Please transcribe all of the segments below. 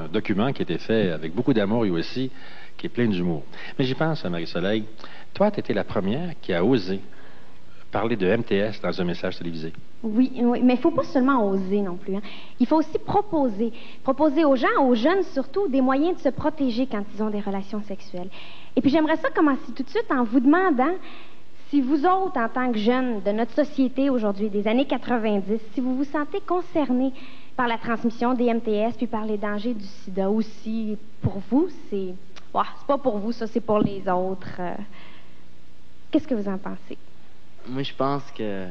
document qui a été fait avec beaucoup d'amour et aussi qui est plein d'humour. Mais j'y pense, Marie-Soleil. Toi, tu étais la première qui a osé parler de MTS dans un message télévisé. Oui, oui, mais il ne faut pas seulement oser non plus. Hein. Il faut aussi proposer. Proposer aux gens, aux jeunes surtout, des moyens de se protéger quand ils ont des relations sexuelles. Et puis j'aimerais ça commencer tout de suite en vous demandant si vous autres, en tant que jeunes de notre société aujourd'hui, des années 90, si vous vous sentez concernés par la transmission des MTS puis par les dangers du sida, ou si pour vous, c'est pas pour vous, ça, c'est pour les autres. Qu'est-ce que vous en pensez? Moi, je pense que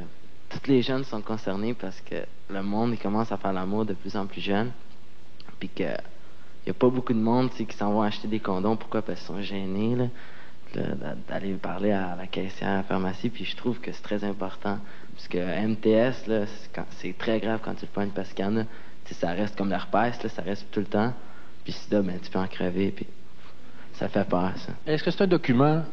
tous les jeunes sont concernés parce que le monde il commence à faire l'amour de plus en plus jeune. Puis qu'il n'y a pas beaucoup de monde qui s'en vont acheter des condoms. Pourquoi? Parce qu'ils sont gênés d'aller parler à la caissière à la pharmacie. Puis je trouve que c'est très important. Parce que MTS, là, c'est très grave quand tu le pognes parce qu'il y en a. Ça reste comme l'herpès, ça reste tout le temps. Puis sida, ben, tu peux en crever. Puis ça fait peur, ça. Est-ce que c'est un document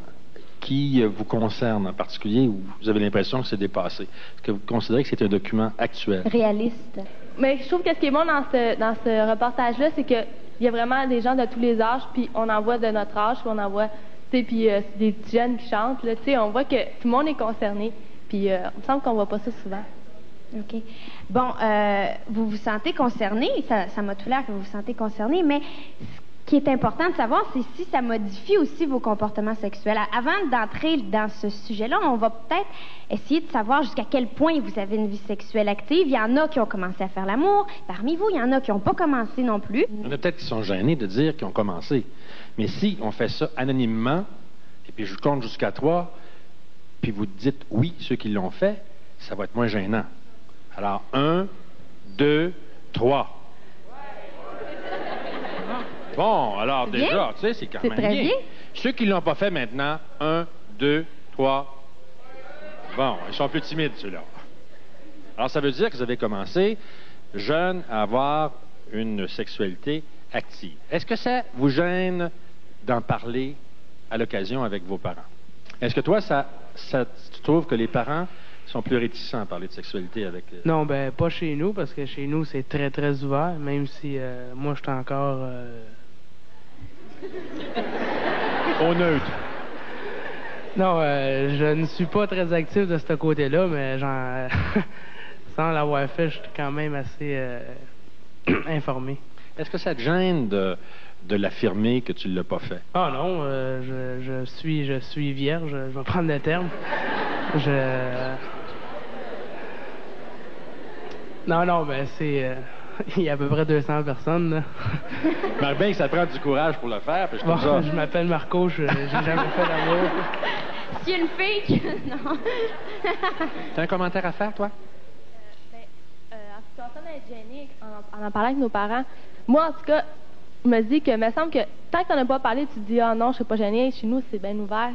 qui vous concerne en particulier ou vous avez l'impression que c'est dépassé? Est-ce que vous considérez que c'est un document actuel? Réaliste. Mais je trouve que ce qui est bon dans ce reportage-là, c'est qu'il y a vraiment des gens de tous les âges, puis on en voit de notre âge, puis on en voit, tu sais, puis des petits jeunes qui chantent, là, tu sais, on voit que tout le monde est concerné, puis il me semble qu'on voit pas ça souvent. OK. Bon, vous vous sentez concerné, ça m'a tout l'air que vous vous sentez concerné, mais ce qui est important de savoir, c'est si ça modifie aussi vos comportements sexuels. Avant d'entrer dans ce sujet-là, on va peut-être essayer de savoir jusqu'à quel point vous avez une vie sexuelle active. Il y en a qui ont commencé à faire l'amour. Parmi vous, il y en a qui n'ont pas commencé non plus. Il y en a peut-être qui sont gênés de dire qu'ils ont commencé. Mais si on fait ça anonymement, et puis je compte jusqu'à 3, puis vous dites oui, ceux qui l'ont fait, ça va être moins gênant. Alors, 1, 2, 3. Bon, alors bien. déjà, tu sais, c'est quand même très bien. Ceux qui ne l'ont pas fait maintenant, 1, 2, 3. Bon, ils sont plus timides, ceux-là. Alors, ça veut dire que vous avez commencé, jeune, à avoir une sexualité active. Est-ce que ça vous gêne d'en parler à l'occasion avec vos parents? Est-ce que toi, tu trouves que les parents sont plus réticents à parler de sexualité avec... Non, ben pas chez nous, parce que chez nous, c'est très, très ouvert, même si moi, je suis encore... Au neutre. Non, je ne suis pas très actif de ce côté-là, mais sans l'avoir fait, je suis quand même assez informé. Est-ce que ça te gêne de l'affirmer que tu ne l'as pas fait? Ah non, je suis vierge, je vais prendre le terme. Non, ben c'est... il y a à peu près 200 personnes, là. Marc bien que ça prend du courage pour le faire, puis je m'appelle Marco, j'ai jamais fait d'amour. S'il y a une fille, non. T'as un commentaire à faire, toi? En situation d'être gêné, en parlant avec nos parents, moi, en tout cas, je me dis que, il me semble que tant que t'en as pas parlé, tu te dis, ah non, je suis pas gênée, chez nous, c'est bien ouvert.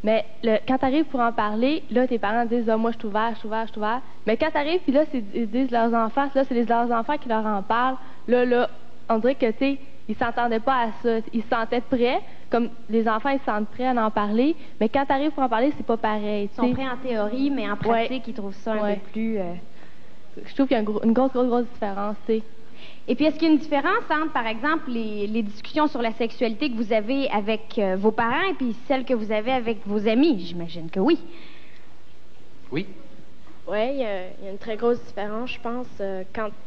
Mais quand tu arrives pour en parler, là, tes parents disent « Ah, moi, je suis ouvert, je suis ouvert, je suis ouvert. » Mais quand tu arrives, puis là, ils disent leurs enfants, là, c'est leurs enfants qui leur en parlent. Là, on dirait que, tu sais, ils s'entendaient pas à ça. Ils se sentaient prêts, comme les enfants, ils se sentent prêts à en parler. Mais quand tu arrives pour en parler, c'est pas pareil. Ils sont prêts en théorie, mais en pratique, ils trouvent ça un peu plus... Je trouve qu'il y a une grosse différence, tu sais. Et puis, est-ce qu'il y a une différence entre, par exemple, les discussions sur la sexualité que vous avez avec vos parents et puis celles que vous avez avec vos amis? J'imagine que oui. Oui. Oui, il y a une très grosse différence, je pense.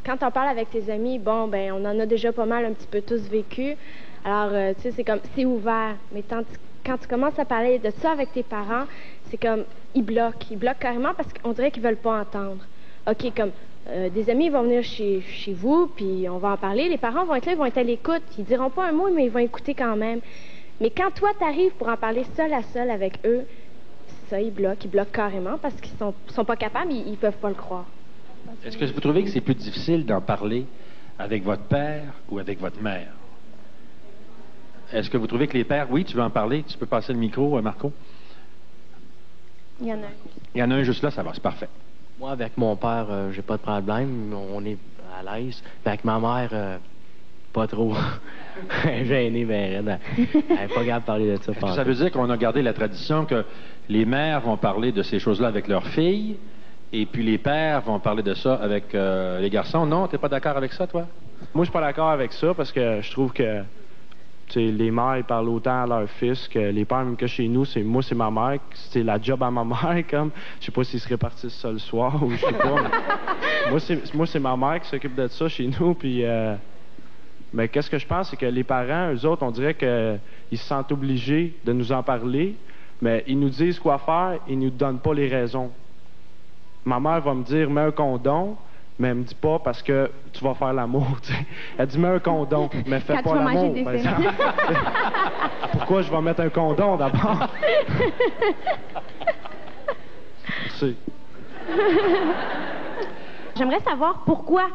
Quand on parle avec tes amis, bon, ben, on en a déjà pas mal un petit peu tous vécu. Alors, tu sais, c'est ouvert. Mais quand tu commences à parler de ça avec tes parents, c'est comme, ils bloquent carrément parce qu'on dirait qu'ils veulent pas entendre. OK, comme... des amis vont venir chez vous, puis on va en parler. Les parents vont être là, ils vont être à l'écoute. Ils diront pas un mot, mais ils vont écouter quand même. Mais quand toi, t'arrives pour en parler seul à seul avec eux, ça, ils bloquent carrément parce qu'ils sont pas capables, ils peuvent pas le croire. Est-ce que vous trouvez que c'est plus difficile d'en parler avec votre père ou avec votre mère? Est-ce que vous trouvez que les pères... Oui, tu veux en parler? Tu peux passer le micro, Marco? Il y en a un. Il y en a un juste là, ça va, c'est parfait. Moi, avec mon père, j'ai pas de problème. On est à l'aise. Avec ma mère, pas trop. Elle est gênée, ben raide. Elle n'est pas capable de parler de ça. Est-ce que ça veut dire qu'on a gardé la tradition que les mères vont parler de ces choses-là avec leurs filles, et puis les pères vont parler de ça avec les garçons? Non, t'es pas d'accord avec ça, toi? Moi, je suis pas d'accord avec ça parce que je trouve que les mères, ils parlent autant à leur fils que les pères, même que chez nous, c'est ma mère, c'est la job à ma mère, comme. Je sais pas s'ils se répartissent ça le soir ou je sais pas. Moi, c'est ma mère qui s'occupe de ça chez nous, puis... mais qu'est-ce que je pense, c'est que les parents, eux autres, on dirait qu'ils se sentent obligés de nous en parler, mais ils nous disent quoi faire, ils nous donnent pas les raisons. Ma mère va me dire, mets un condom, mais elle me dit pas parce que tu vas faire l'amour, tu sais. Elle dit, mets un condom, mais fais Quand pas tu vas l'amour, manger des par exemple. Pourquoi je vais mettre un condom d'abord? C'est... J'aimerais savoir pourquoi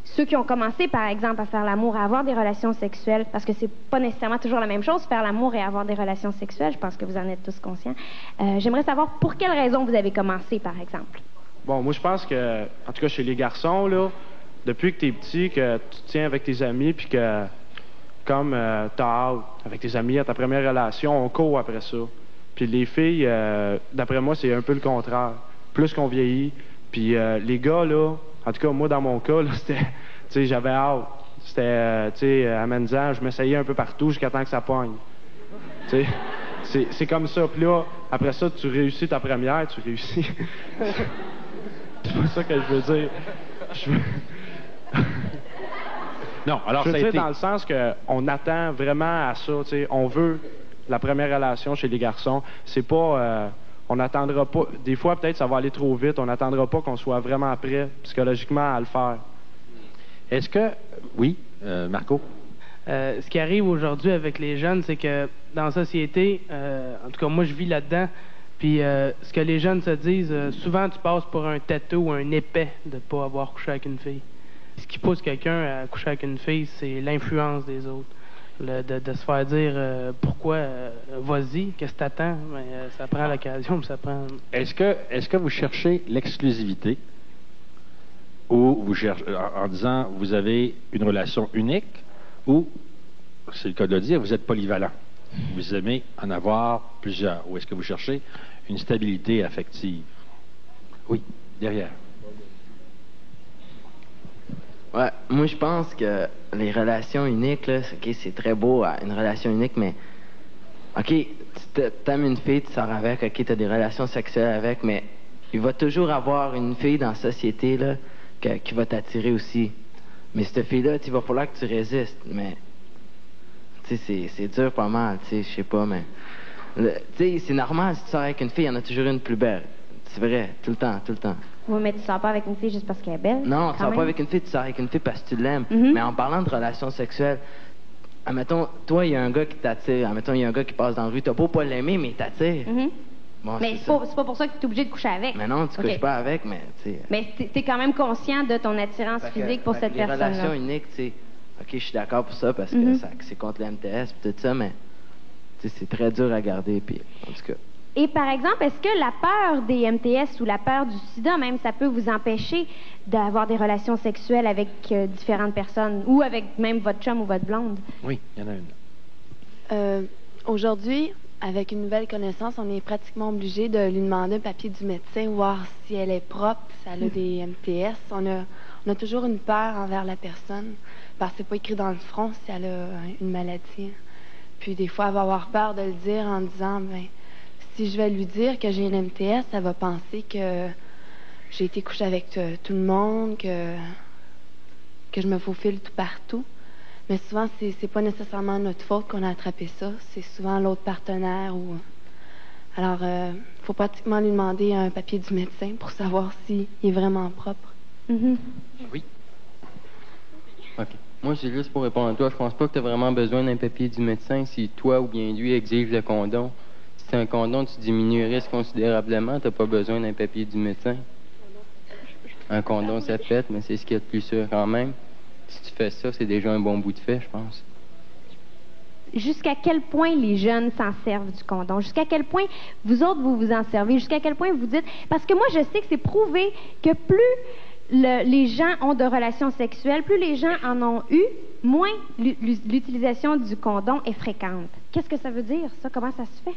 ceux qui ont commencé, par exemple, à faire l'amour, à avoir des relations sexuelles, parce que c'est pas nécessairement toujours la même chose, faire l'amour et avoir des relations sexuelles, je pense que vous en êtes tous conscients. J'aimerais savoir pour quelles raisons vous avez commencé, par exemple. Bon, moi, je pense que, en tout cas, chez les garçons, là, depuis que t'es petit, que tu te tiens avec tes amis, puis que, comme t'as hâte avec tes amis à ta première relation, on court après ça. Puis les filles, d'après moi, c'est un peu le contraire. Plus qu'on vieillit, puis les gars, là, en tout cas, moi, dans mon cas, là, c'était, tu sais, j'avais hâte. C'était, tu sais, à Mendiant, je m'essayais un peu partout jusqu'à temps que ça pogne. Tu sais, c'est comme ça. Puis là, après ça, tu réussis ta première, tu réussis. C'est pas ça que je veux dire. Non, alors je veux ça a dire été... dans le sens qu'on attend vraiment à ça, tu sais. On veut la première relation chez les garçons. C'est pas... on n'attendra pas... Des fois, peut-être, ça va aller trop vite. On n'attendra pas qu'on soit vraiment prêt psychologiquement à le faire. Est-ce que... Oui, Marco? Ce qui arrive aujourd'hui avec les jeunes, c'est que dans la société, en tout cas, moi, je vis là-dedans, puis ce que les jeunes se disent, souvent, tu passes pour un têteux ou un épais de ne pas avoir couché avec une fille. Ce qui pousse quelqu'un à coucher avec une fille, c'est l'influence des autres. De se faire dire pourquoi, vas-y, qu'est-ce que t'attends? Mais, ça prend l'occasion, ça prend... Est-ce que vous cherchez l'exclusivité ou vous cherchez, en disant vous avez une relation unique ou, c'est le cas de le dire, vous êtes polyvalent? Vous aimez en avoir plusieurs? Ou est-ce que vous cherchez une stabilité affective? Oui, derrière. Ouais, moi je pense que les relations uniques, là, OK, c'est très beau, une relation unique, mais OK, t'aimes une fille, tu sors avec, OK, t'as des relations sexuelles avec, mais il va toujours avoir une fille dans la société là, qui va t'attirer aussi. Mais cette fille-là, il va falloir que tu résistes, mais tu sais, c'est dur pas mal, tu sais, je sais pas, mais tu sais, c'est normal, si tu sors avec une fille, il y en a toujours une plus belle. C'est vrai, tout le temps, tout le temps. Oui, mais tu sors pas avec une fille juste parce qu'elle est belle. Non, tu quand sors même. pas avec une fille, tu sors avec une fille parce que tu l'aimes. Mhm. Mais en parlant de relations sexuelles, admettons, toi, il y a un gars qui t'attire. Admettons, il y a un gars qui passe dans la rue. T'as beau pas l'aimer, mais il t'attire. Mhm. Bon, Mais c'est pas pour ça que tu es obligé de coucher avec. Mais non, tu OK. couches pas avec, mais tu sais. Mais t'es quand même conscient de ton attirance physique pour cette Les relations personne-là. uniques, tu sais. OK, je suis d'accord pour ça parce que Mhm. c'est contre le MTS et tout ça, mais tu sais, c'est très dur à garder. Puis, en tout cas. Et par exemple, est-ce que la peur des MTS ou la peur du sida, même, ça peut vous empêcher d'avoir des relations sexuelles avec différentes personnes ou avec même votre chum ou votre blonde? Oui, il y en a une. Aujourd'hui, avec une nouvelle connaissance, on est pratiquement obligé de lui demander un papier du médecin, voir si elle est propre, si elle a des MTS. On a toujours une peur envers la personne parce que c'est pas écrit dans le front si elle a une maladie. Puis des fois, elle va avoir peur de le dire en disant, ben, si je vais lui dire que j'ai une MTS, elle va penser que j'ai été couchée avec tout le monde, que je me faufile tout partout. Mais souvent, c'est pas nécessairement notre faute qu'on a attrapé ça. C'est souvent l'autre partenaire ou... Alors, faut pratiquement lui demander un papier du médecin pour savoir s'il est vraiment propre. Mhm. Oui. OK. Moi, c'est juste pour répondre à toi. Je pense pas que tu as vraiment besoin d'un papier du médecin si toi ou bien lui exige le condom. Si c'est un condom, tu diminues le risque considérablement. Tu n'as pas besoin d'un papier du médecin. Un condom, ça fait, mais c'est ce qu'il y a de plus sûr quand même. Si tu fais ça, c'est déjà un bon bout de fait, je pense. Jusqu'à quel point les jeunes s'en servent du condom? Jusqu'à quel point vous autres, vous vous en servez? Jusqu'à quel point vous dites... Parce que moi, je sais que c'est prouvé que plus les gens ont de relations sexuelles, plus les gens en ont eu, moins l'utilisation du condom est fréquente. Qu'est-ce que ça veut dire, ça? Comment ça se fait?